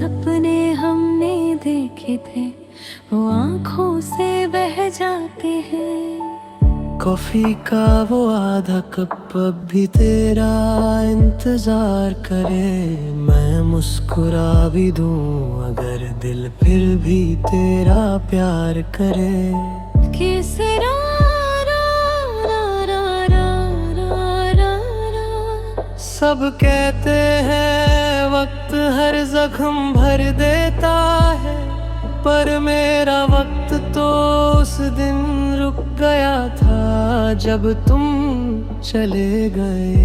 सपने हमने देखे थे वो आंखों से बह जाते हैं। कॉफी का वो आधा कप अब भी तेरा इंतजार करे। मैं मुस्कुरा भी दूं अगर दिल फिर भी तेरा प्यार करे। किस रा रा रा रा रा रा रा रा। सब कहते हैं वक्त हर जख्म भर देता है, पर मेरा वक्त तो उस दिन रुक गया था जब तुम चले गए।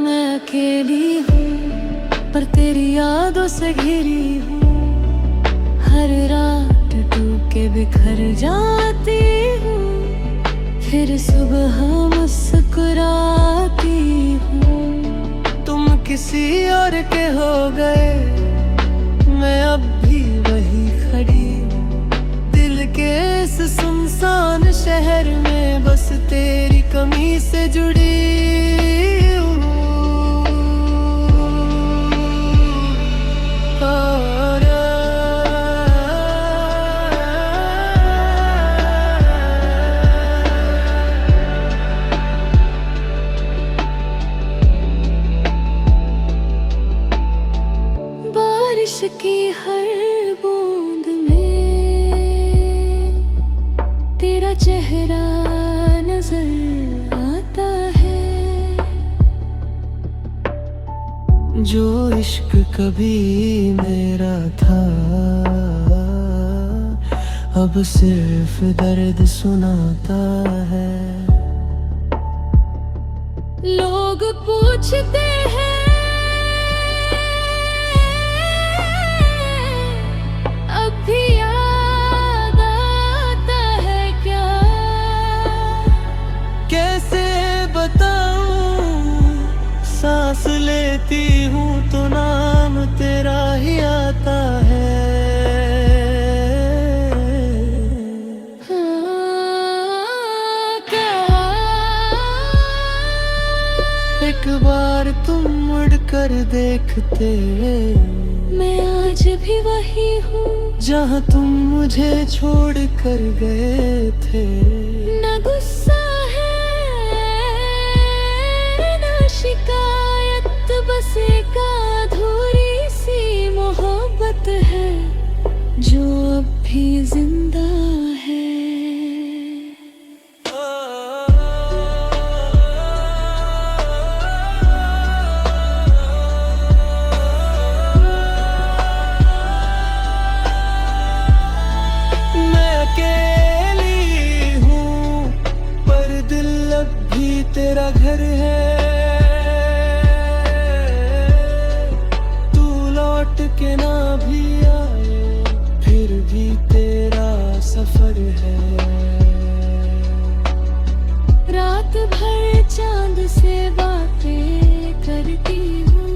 मैं अकेली हूँ पर तेरी यादों से घिरी हूँ। हर रात टूके बिखर जाती हूँ, फिर सुबह मुस्कुराती हूँ। तुम किसी और के हो गए, मैं अब भी वही खड़ी हूँ। दिल के इस सुनसान शहर में बस तेरी कमी से जुड़ी हूँ। बारिश की हर बूंद में तेरा चेहरा नजर आता है। जो इश्क कभी मेरा था अब सिर्फ दर्द सुनाता है। लोग पूछते हैं अब भी याद आता है क्या। कैसे बताऊं, सांस लेती हूँ तो नाम तेरा ही आता है। एक बार तुम मुड़ कर देखते, मैं आज भी वही हूँ जहाँ तुम मुझे छोड़ कर गए थे। न गुस्सा है न शिकायत, बस एक अधूरी सी मोहब्बत है जो अब भी जिंदा है। तेरा घर है, तू लौट के ना भी आए फिर भी तेरा सफर है। रात भर चांद से बातें करती हूँ,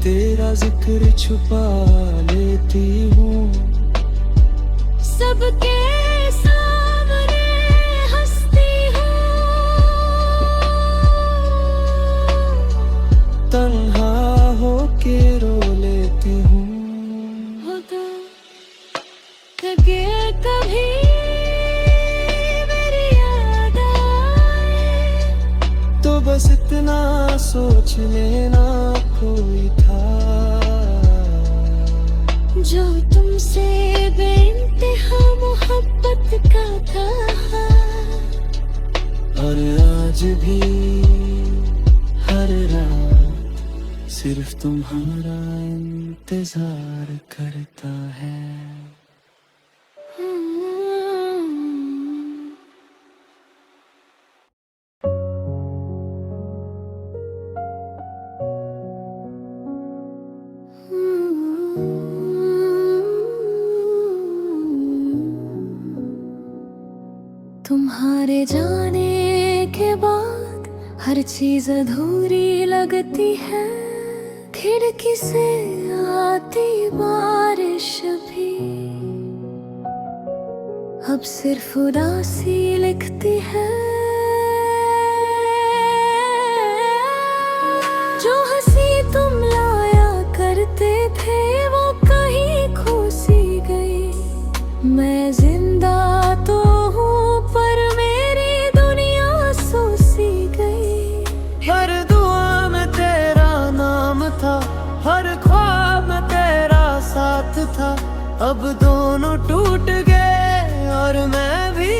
तेरा जिक्र छुपा लेती हूँ। सबके तन्हा होके रो लेती हूँ। होता लगे कभी मेरी याद आए तो बस इतना सोच लेना कोई था जो तुमसे बेइंतहा मोहब्बत का था। और आज भी हर रात सिर्फ तुम्हारा इंतजार करता है। तुम्हारे जाने के बाद हर चीज अधूरी लगती है। खिड़की से आती बारिश भी अब सिर्फ उदासी लिखती है। अब दोनों टूट गए और मैं भी।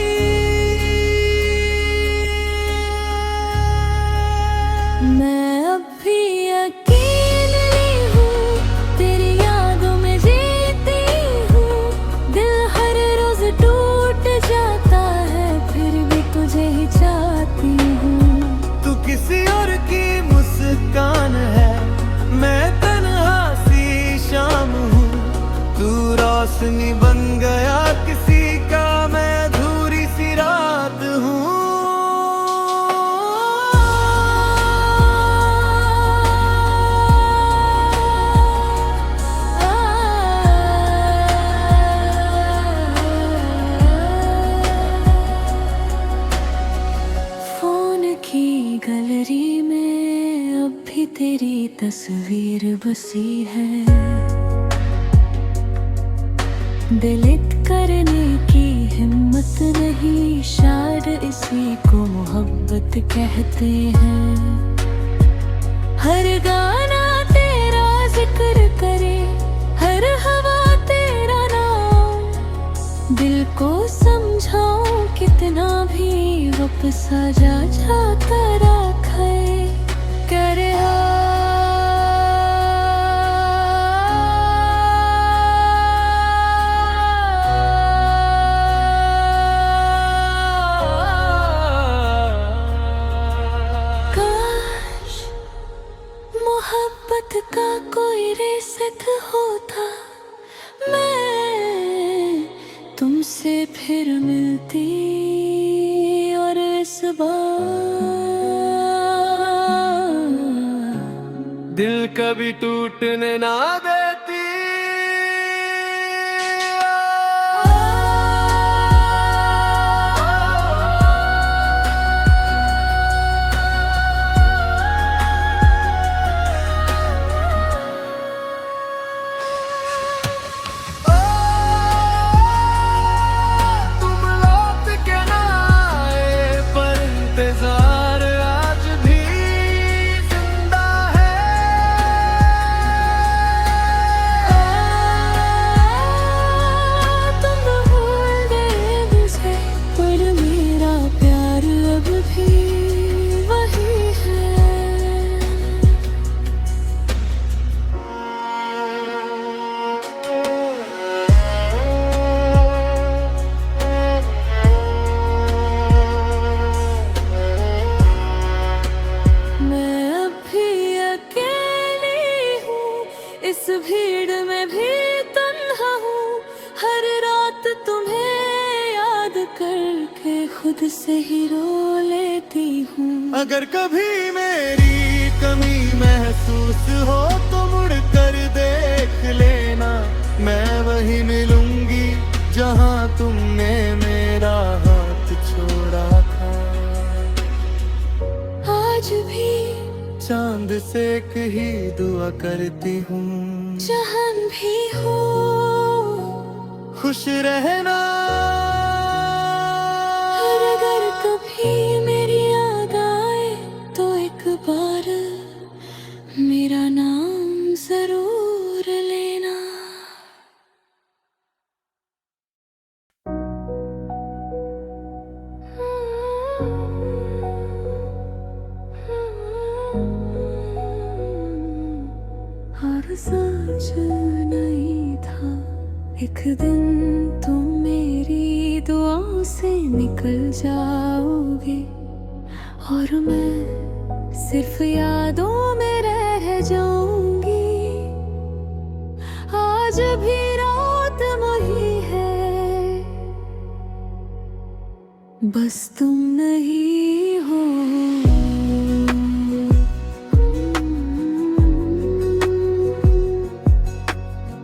मैं अब भी अकेली हूँ, तेरी यादों में जीती हूँ। दिल हर रोज टूट जाता है, फिर भी तुझे ही चाहती हूँ। तू किसी और की मुस्कान है, मैं तन्हा सी शाम हूँ। तू रोशनी बन गया किसी का, मैं अधूरी सी रात हूँ। फोन की गैलरी में अब भी तेरी तस्वीर बसी है। डिलीट करने की हिम्मत नहीं, शायद इसी को मोहब्बत कहते हैं। हर गाना तेरा जिक्र करे, हर हवा तेरा नाम। दिल को समझाऊं कितना भी, वापस आ जा जाता रखे करे। मोहब्बत का कोई रेसेट होता, मैं तुमसे फिर मिलती और इस बार दिल कभी टूटने ना देती। इंतजार आज भी जिंदा है। तुम भूल गए मुझे, पर मेरा प्यार अब भी वही है। इस भीड़ में भी तन्हा हूँ, हर रात तुम्हें याद करके खुद से ही रो लेती हूँ। अगर कभी मेरी कमी महसूस हो तो मुड़ कर देख लेना, मैं वही मिलूंगी जहाँ तुमने मेरा हाथ छोड़ा था। आज भी चांद से एक ही दुआ करती हूँ, जहां भी हो खुश रहना। और अगर कभी मेरी याद आए तो एक बार मेरा नाम जरूर लेना। और सच नहीं था, एक दिन तुम मेरी दुआओं से निकल जाओगे और मैं सिर्फ यादों में रह जाऊंगी। आज भी रात वही है, बस तुम नहीं हो।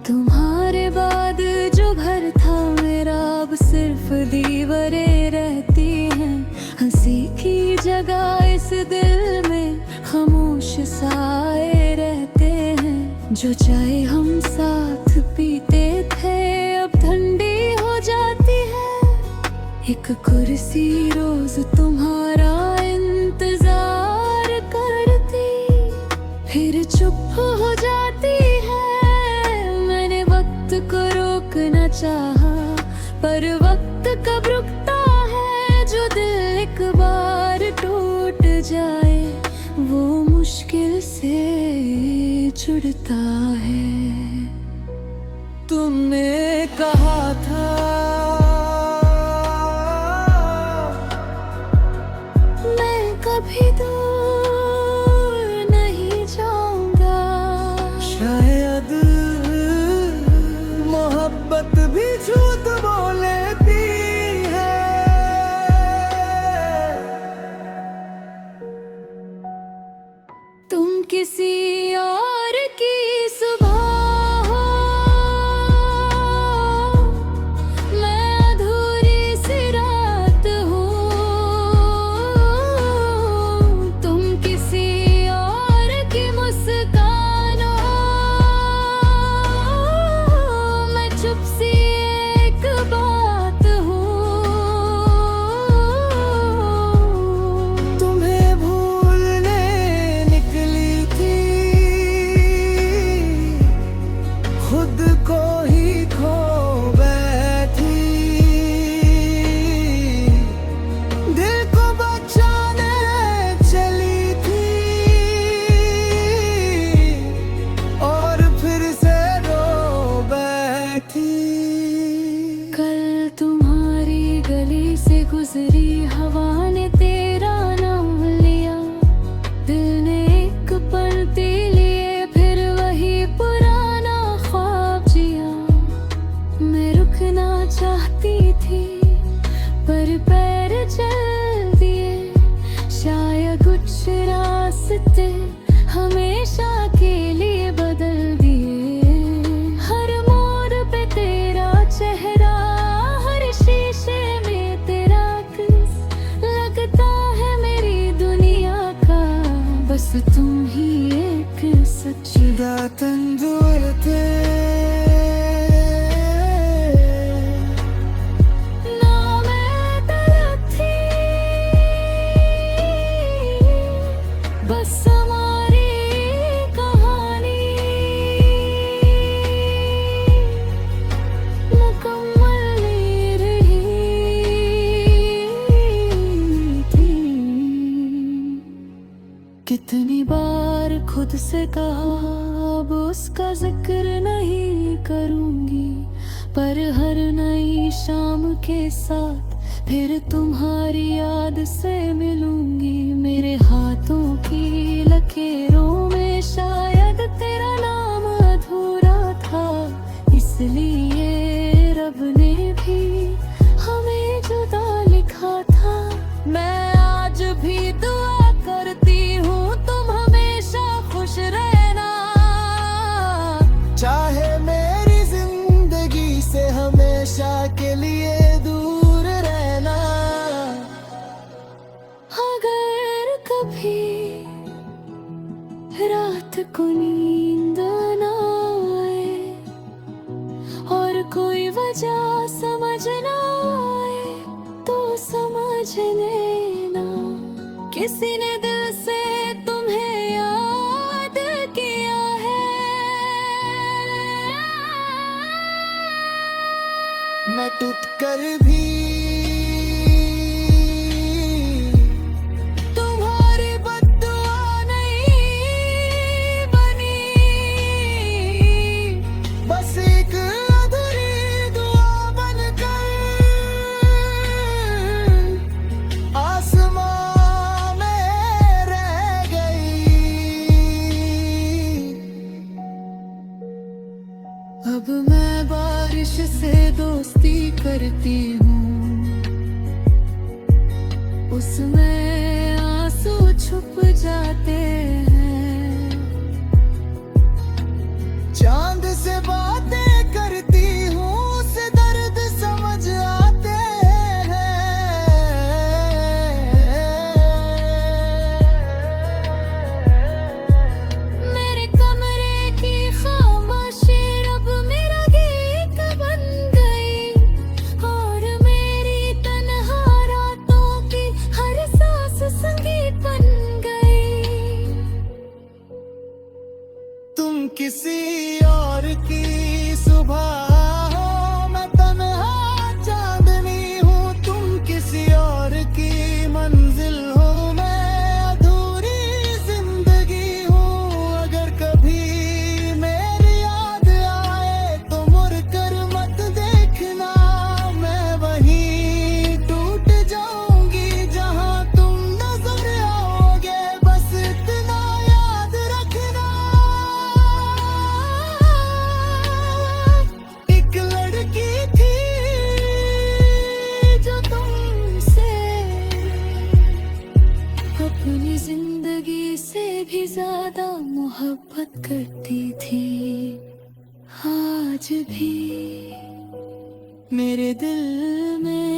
तुम्हारे बाद जो घर था मेरा, अब सिर्फ दीवारें रहती हैं। हंसी की जगह इस दिल में खामोश साए रहते हैं। जो चाय हम साथ पीते थे अब ठंडी हो जाती है। एक कुर्सी रोज तुम्हारा इंतजार करती, फिर चुप हो जाती है। मैंने वक्त को रोकना चाहा, पर वक्त कब रुकता है। जो दिल एक बार टूट जाए वो मुश्किल से जुड़ता है। तुमने कहा था मैं कभी दूर नहीं जाऊंगा। शायद मोहब्बत भी झूठ बोलेती है। तुम किसी और की सुबह हो, मैं अधूरी सी रात हूँ। तुम किसी और की मुस्कान हो, मैं चुप सी एक बात हूँ। तुम्हें भूलने निकली थी, खुद को ही खो बैठी। दिल को बचाने चली थी और फिर से रो बैठी। कल तुम्हारी गली से गुजरी हवा ने तेरा नाम लिया। दिल ने एक पलते लिए फिर वही पुराना ख्वाब जिया। मैं रुकना चाहती थी पर पैर चल दिए। शायद कुछ रास्ते हमेशा के लिए बदल दिए। हर मोड़ पे तेरा चेहरा, हर शीशे में तेरा अक्स, लगता है मेरी दुनिया का बस तुम ही एक सच। जुदा तंजोर थे ना मैं तड़प थी, बस हमारी कहानी मुकम्मल नहीं रही थी। कितनी बार खुद से कहा अब उसका जिक्र नहीं करूंगी, पर हर नई शाम के साथ फिर तुम्हारी याद से मिलूंगी। मेरे हाथों की लकीरों में शायद तेरा नाम अधूरा था, इसलिए रब ने भी हमें जुदा लिखा था। मैं आज भी दुआ करती हूँ तुम हमेशा खुश रहना। चाहे मेरी जिंदगी से हमेशा के लिए दूर रहना। अगर कभी रात को नींद ना आए और कोई वजह समझ ना आए तो समझ लेना किसी ने दिल से तुम्हें याद किया है। मैं टूट कर भी तुम्हारी बद्दुआ नहीं बनी, बस एक अधूरी दुआ बनकर आसमां में मोहब्बत करती थी, आज भी मेरे दिल में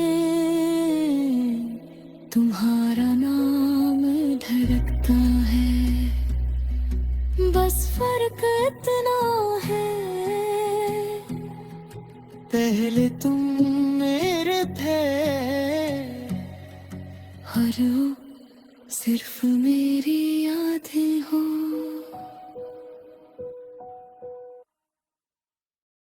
तुम्हारा नाम धड़कता है। बस फर्क इतना है, पहले तुम मेरे थे और वो सिर्फ मेरी यादें हो।